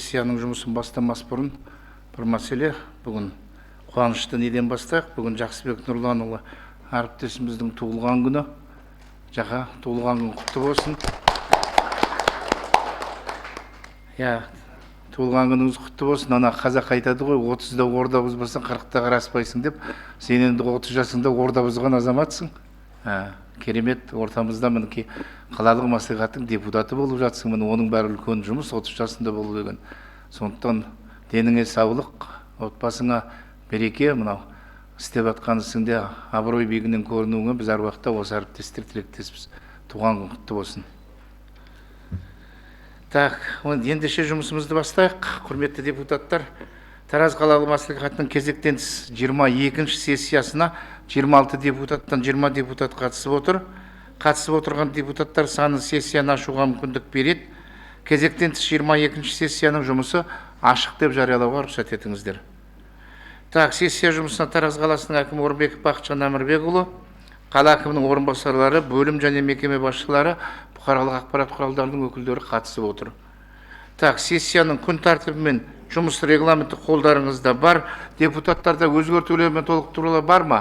сессияның жұмысын бастамас бұрын бір мәселе. Бүгін қуанышты неден бастайық? Бүгін Жақсыбек Нұрланұлы әріптесіміздің туылған күні. Жақа, туылған күн құтты болсын. Туылған күніңіз құтты болсын. Ана қазақ айтады ғой, 30-да орда бұзбасаң, 40-та қараспайсың деп. Сен енді 30 жасыңда орда бұзған азаматсың. Керемет, ортамызда мінекей қалалық мәслихаттың депутаты болып жатсың. Міне оның бәрі үлкен жұмыс, 30 жасында болу деген. Сондықтан деніңе саулық, отбасыңа береке, мынау істеп жатқан ісіңде абырой биігінен көрінуіңе біз әр уақытта осы әріптестер тілектеспіз. Туған күн құтты болсын. Так, ендеше жұмысымызды бастайық. Құрметті депутаттар, Тараз қалалық мәслихатының кезектен тыс 22-ші сессиясына 26 депутаттан 20 депутат қатысып отыр. Қатысып отырған депутаттар саны сессияны ашуға мүмкіндік береді. Кезектен тыс 22-ші сессияның жұмысы ашық деп жариялауға рұқсат етіңіздер. Так, сессия жұмысына Тараз қаласының әкімі Орынбеков Бақытжан Әмірбекұлы, қала әкімінің орынбасарлары, бөлім және мекеме басшылары, бұқаралық ақпарат құралдарының өкілдері қатысып отыр. Так, сессияның күн тәртібі мен жұмыс регламенті қолдарыңызда бар. Депутаттарда өзгертулер мен толықтырулар бар ма?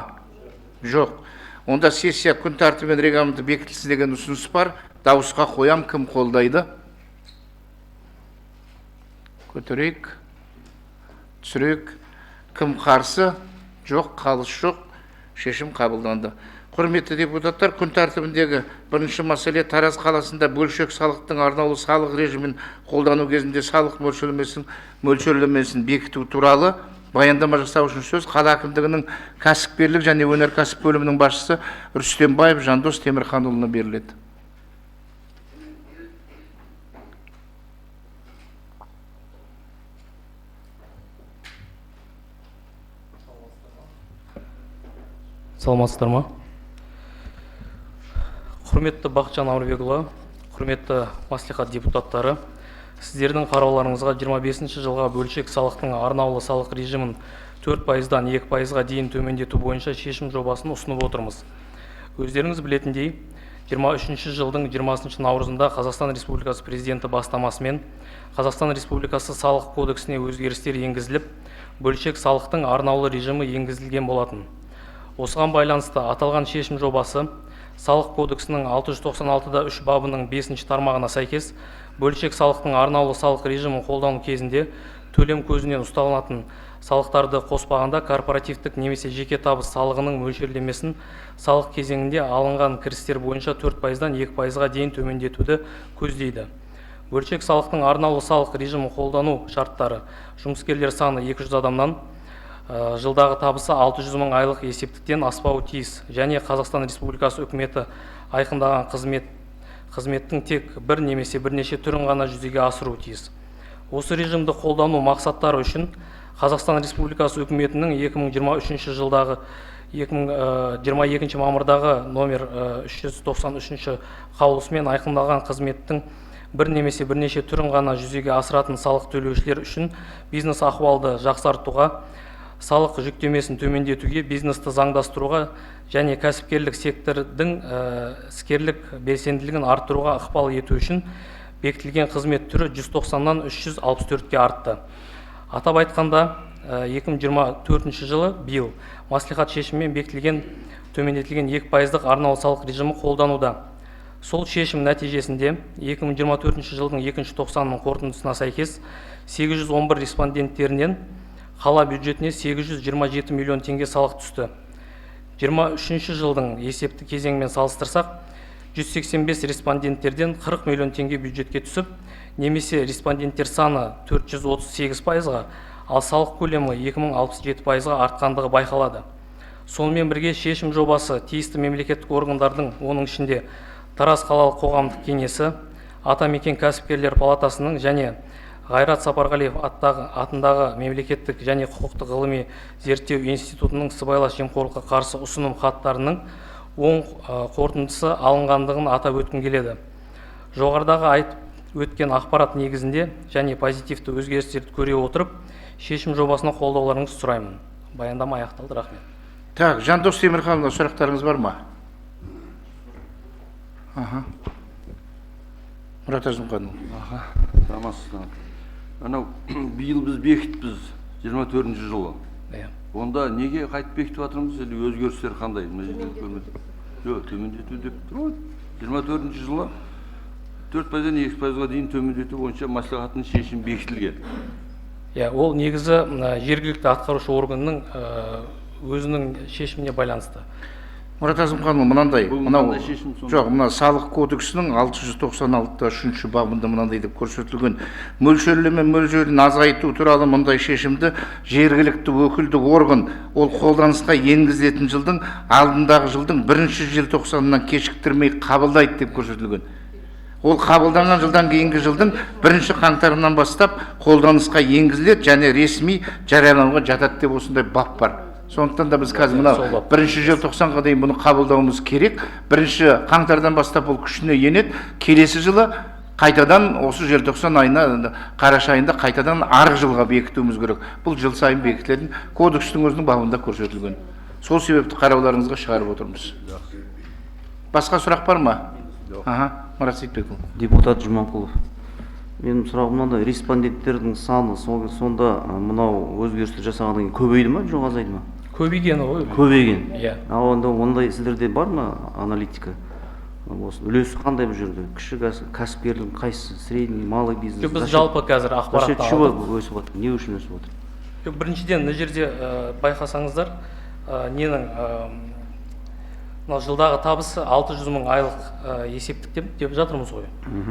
Жоқ. Онда сессия күн тәртібі мен регламенті бекітілсін деген ұсыныс бар. Дауысқа қоям, кім қолдайды? Көтерейік. Түсірейік. Кім қарсы? Жоқ, қалыс жоқ. Шешім қабылданды. Құрметті депутаттар, күн тәртібіндегі бірінші мәселе Тараз қаласында бөлшек салықтың арнаулы салық режимін қолдану кезінде салық мөлшерлемесін бекіту туралы баяндама жасау үшін сөз қала әкімдігінің кәсіпкерлік және өнеркәсіп бөлімінің басшысы Рүстембаев Жандос Темірханұлына беріледі. Саламатсыздар ма? Құрметті Бақытжан Әмірбекұлы, құрметті мәслихат депутаттары, сіздердің қарауларыңызға 25-ші жылға бөлшек салықтың арнаулы салық режимін 4%-дан 2%-ға дейін төмендету бойынша шешім жобасын ұсынып отырмыз. Өздеріңіз білетіндей, 23-ші жылдың 20 наурызында Қазақстан Республикасы президенті бастамасымен Қазақстан Республикасы салық кодексіне өзгерістер енгізіліп, бөлшек салықтың арнаулы режимі енгізілген болатын. Осыған байланысты аталған шешім жобасы салық кодексінің 696-3 бабының 5-ші тармағына сәйкес бөлшек салықтың арнаулы салық режимін қолдану кезінде төлем көзінен ұсталынатын салықтарды қоспағанда корпоративтік немесе жеке табыс салығының мөлшерлемесін салық кезеңінде алынған кірістер бойынша 4%-дан 2%-ға дейін төмендетуді көздейді. Бөлшек салықтың арнаулы салық режимін қолдану шарттары: жұмыскерлер саны 200 адамнан, жылдағы табысы 600 мың айлық есептіктен аспауы тиіс, және Қазақстан Республикасы үкіметі айқындаған қызметтің тек бір немесе бірнеше түрін ғана жүзеге асыруы тиіс. Осы режимді қолдану мақсаттары үшін Қазақстан Республикасы үкіметінің 2023 жылдағы 22 мамырдағы номер 393 қаулысымен айқындалған қызметтің бір немесе бірнеше түрін ғана жүзеге асыратын салық төлеушілер үшін бизнес ахуалды жақсартуға, салық жүктемесін төмендетуге, бизнесті заңдастыруға және кәсіпкерлік сектордың іскерлік белсенділігін арттыруға ықпал ету үшін бекітілген қызмет түрі 190-нан 364-ке артты. Атап айтқанда, 2024 жылы биыл мәслихат шешімімен бекітілген төмендетілген 2%-ық арнаулы салық режимі қолдануда. Сол шешім нәтижесінде 2024 жылдың 2-ші тоқсанының қорытындысына сәйкес 811 респонденттерінен қала бюджетіне 827 миллион теңге салық түсті. 23 жылдың есепті кезеңмен салыстырсақ, 185 респонденттерден 40 миллион теңге бюджетке түсіп, немесе респонденттер саны 438%-ға, ал салық көлемі 2067%-ға артқандығы байқалады. Сонымен бірге шешім жобасы тиісті мемлекеттік органдардың, оның ішінде Тараз қалалық қоғамдық кеңесі, Атамекен кәсіпкерлер палатасының және Ғайрат Сапарғалиев атындағы мемлекеттік және құқықтық ғылыми зерттеу институтының сыбайлас жемқорлыққа қарсы ұсыным хаттарының оң қорытындысы алынғандығын атап өткім келеді. Жоғарыдағы айтып өткен ақпарат негізінде және позитивті өзгерістерді көре отырып, шешім жобасына қолдауларыңызды сұраймын. Баяндама аяқталды. Рахмет. Так, Жандос Темірханұлы, сұрақтарыңыз бар ма? Мұрат Әзімханұлы. Анау биыл біз бекітіппіз 24 жылы. Иә. Онда неге қайтып бекітіп жатырмыз, или өзгерістер қандай? Жоқ, төмендету деп тұр. 24 жылы 4%-ден 2%-ға дейін төмендету бойынша мәслихаттың шешімі бекітілген. Иә, ол негізі жергілікті атқарушы органның өзінің шешіміне байланысты. Мұрат Азымханұлы, мынандай, Бұл мынау мынандай шешім сонда? жоқ, мына салық кодексінің 696-3 бабында мынандай деп көрсетілген мөлшерлеме мөлшерін азайту туралы мұндай шешімді жергілікті өкілдік орган ол қолданысқа енгізілетін жылдың алдындағы жылдың 1 желтоқсанынан кешіктірмей қабылдайды деп көрсетілген. Ол қабылданған жылдан кейінгі жылдың 1 қаңтарынан бастап қолданысқа енгізіледі және ресми жариялануға жатады деп осындай бап бар. Сондықтан да біз қазір мына 1 желтоқсанға дейін бұны қабылдауымыз керек. 1 қаңтардан бастап ол күшіне енеді. Келесі жылы қайтадан осы желтоқсан айына, қараша айында қайтадан арғы жылға бекітуіміз керек. Бұл жыл сайын бекітілетін кодекстің өзінің бабында көрсетілген. Сол себепті қарауларыңызға шығарып отырмыз. Басқа сұрақ бар ма? Марат Сейітбекұлы. Депутат Жұманқұлов. Менің сұрағым мынандай, респонденттердің саны сонда мынау өзгерістер жасағаннан кейін көбейді ма, жоқ азайды ма? Көбейгені ғой. Көбейген. Иә. Онда ондай сіздерде бар ма аналитика? Үлесі қандай бұл жерде? Кіші кәсіпкерлік қайсысы? Средний, малый бизнес? Біз жалпы қазір ақпаратты алдық. өсіп отыр? Не үшін өсіп отыр? Біріншіден, мына жерде байқасаңыздар, ненің мына жылдағы табысы 600 мың айлық есептік деп жатырмыз ғой.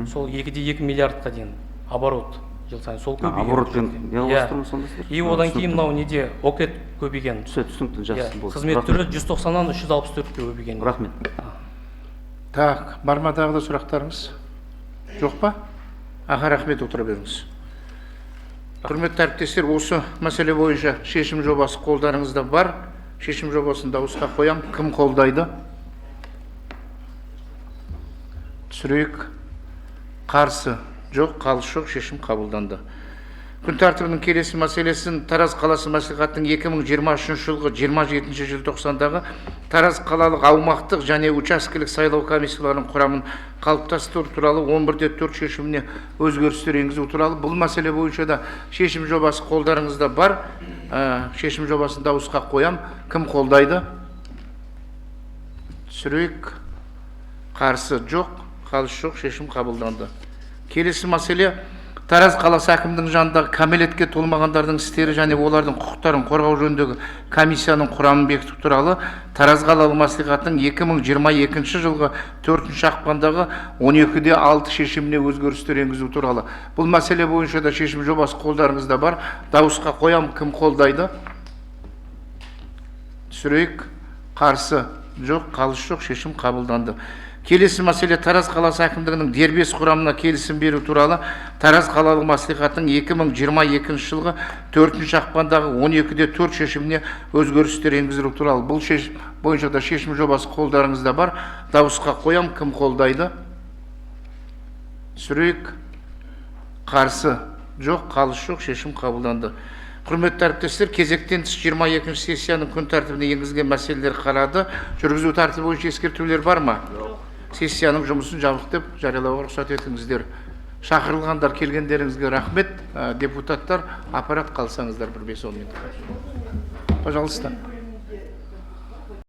Сол 2,2 миллиардқа дейін оборот жыл сайын сол көбейген. Оборотпен неғылыстырмыз сонда сіздер? И одан кейін мынау неде окет көбейген. Түсінікті, жақсы болды. Қызмет түрі 190-нан 364-ке көбейген. Рахмет. Так, бар ма тағы да сұрақтарыңыз? Жоқ па? Рахмет, отыра беріңіз. Құрметті әріптестер, осы мәселе бойынша шешім жобасы қолдарыңызда бар. Шешім жобасын дауысқа қоям. Кім қолдайды? Түсірейік. Қарсы? Жоқ, қалыс жоқ, шешім қабылданды. Күн тәртібінің келесі мәселесін Тараз қаласы мәслихатының 2023 жылғы 27 желтоқсандағы Тараз қалалық аумақтық және учаскелік сайлау комиссияларының құрамын қалыптастыру туралы 11-4 шешіміне өзгерістер енгізу туралы. Бұл мәселе бойынша да шешім жобасы қолдарыңызда бар. Шешім жобасын дауысқа қоям. Кім қолдайды? Түсірейік. Қарсы? Жоқ, қалыс жоқ, шешім қабылданды. Келесі мәселе Тараз қаласы әкімдің жанындағы кәмелетке толмағандардың істері және олардың құқықтарын қорғау жөніндегі комиссияның құрамын бекіту туралы Тараз қалалық мәслихатының 2022 жылғы 4 ақпандағы 12-6 шешіміне өзгерістер енгізу туралы. Бұл мәселе бойынша да шешім жобасы қолдарыңызда бар. Дауысқа қоям. Кім қолдайды? Түсірейік. Қарсы? Жоқ, қалыс жоқ, шешім қабылданды. Келесі мәселе Тараз қаласы әкімдігінің дербес құрамына келісім беру туралы Тараз қалалық мәслихатының 2022 жылғы 4 ақпандағы 12-4 шешіміне өзгерістер енгізу туралы. Бұл шешім бойынша да шешім жобасы қолдарыңызда бар. Дауысқа қоям. Кім қолдайды? Түсірейік. Қарсы? Жоқ, қалыс жоқ, шешім қабылданды. Құрметті әріптестер, кезектен тыс 22 сессияның күн тәртібіне енгізілген мәселелер қарады. Жүргізу тәртібі бойынша ескертулер бар ма? Сессияның жұмысын жабық деп жариялауға рұқсат етіңіздер. Шақырылғандар, келгендеріңізге рахмет. Депутаттар, аппарат қалсаңыздар бір 5-10 минут. Пожалуйста.